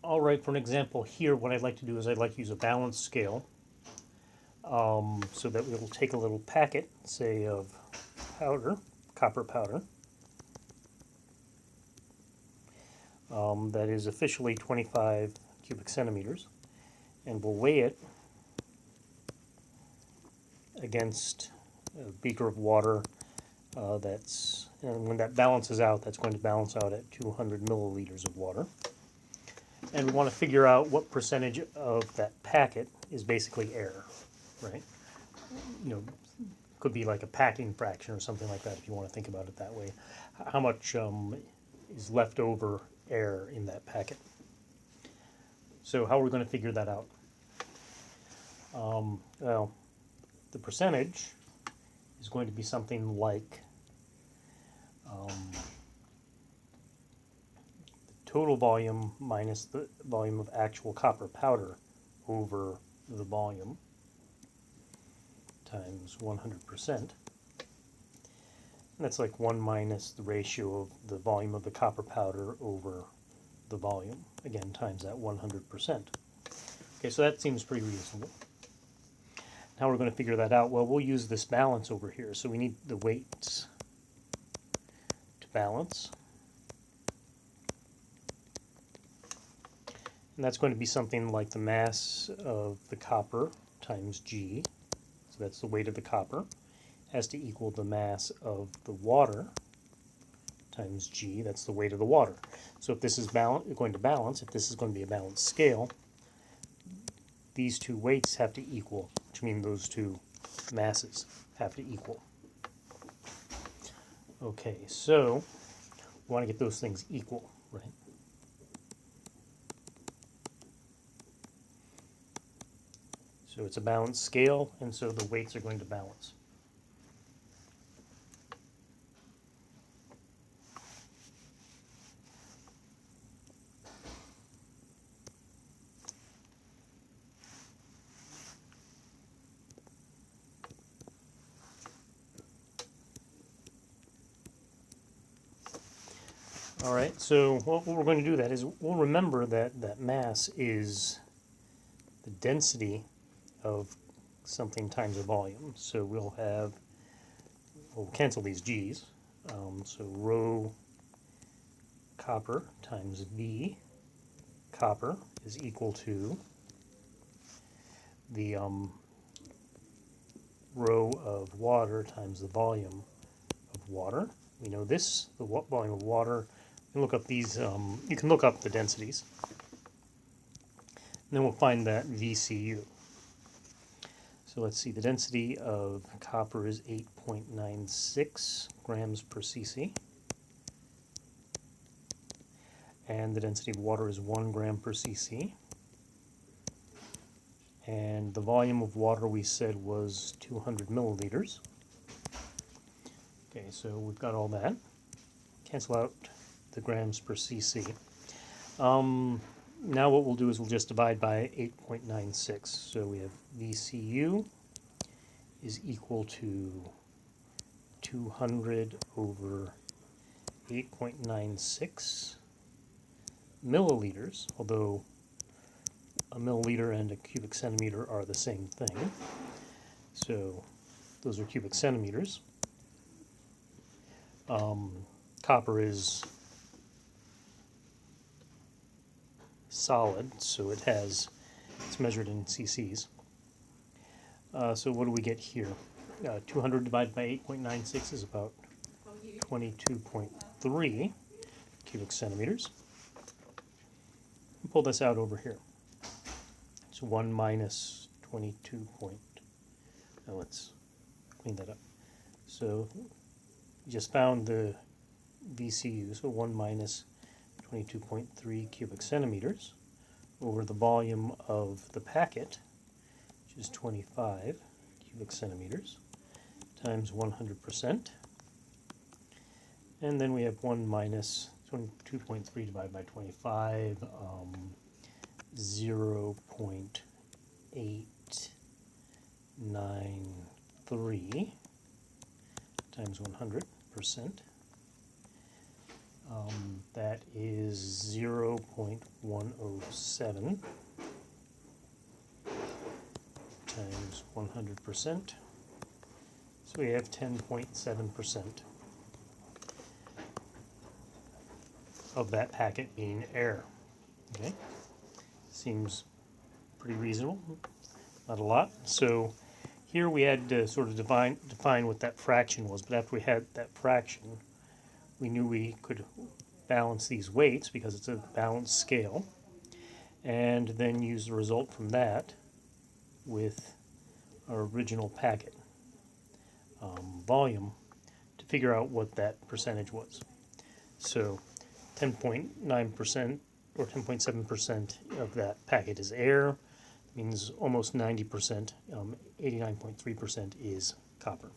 All right, for an example here, what I'd like to do is I'd like to use a balance scale, so that we'll take a little packet, say, of powder, copper powder, that is officially 25 cubic centimeters, and we'll weigh it against a beaker of water and when that balances out, that's going to balance out at 200 milliliters of water. And we want to figure out what percentage of that packet is basically air, right? You know, could be like a packing fraction or something like that if you want to think about it that way. How much is left over air in that packet? So how are we going to figure that out? Well, the percentage is going to be something like the total volume minus the volume of actual copper powder over the volume times 100%. And that's like 1 minus the ratio of the volume of the copper powder over the volume, again, times that 100%. Okay, so that seems pretty reasonable. Now we're going to figure that out. Well, we'll use this balance over here. So we need the weights to balance. And that's going to be something like the mass of the copper times G. So that's the weight of the copper. Has to equal the mass of the water times G. That's the weight of the water. So if this is going to balance, if this is going to be a balanced scale, these two weights have to equal, which means those two masses have to equal. Okay, so we want to get those things equal, right? So it's a balanced scale, and so the weights are going to balance. All right, so what we're going to do that is we'll remember that mass is the density of something times a volume. So we'll cancel these G's. So rho copper times V copper is equal to the rho of water times the volume of water. We know this, the volume of water. You can look up these. You can look up the densities. And then we'll find that VCU. So let's see, the density of copper is 8.96 grams per cc. And the density of water is 1 gram per cc. And the volume of water we said was 200 milliliters. Okay, so we've got all that. Cancel out the grams per cc. Now what we'll do is we'll just divide by 8.96. So we have VCU is equal to 200 over 8.96 milliliters, although a milliliter and a cubic centimeter are the same thing. So those are cubic centimeters. Copper is solid, so it's measured in cc's. So what do we get here? 200 divided by 8.96 is about 22.3 cubic centimeters. Pull this out over here. It's 1 minus 22 point. Now let's clean that up. So we just found the VCU, so 1 minus 22.3 cubic centimeters over the volume of the packet, which is 25 cubic centimeters, times 100%. And then we have 1 minus 22.3 divided by 25, 0.893 times 100%. that is 0.107 times 100%. So we have 10.7% of that packet being air. Okay, seems pretty reasonable, not a lot. So here we had to sort of define what that fraction was, but after we had that fraction, we knew we could balance these weights because it's a balanced scale, and then use the result from that with our original packet volume to figure out what that percentage was. So 10.9% or 10.7% of that packet is air, means almost 90%, 89.3% is copper.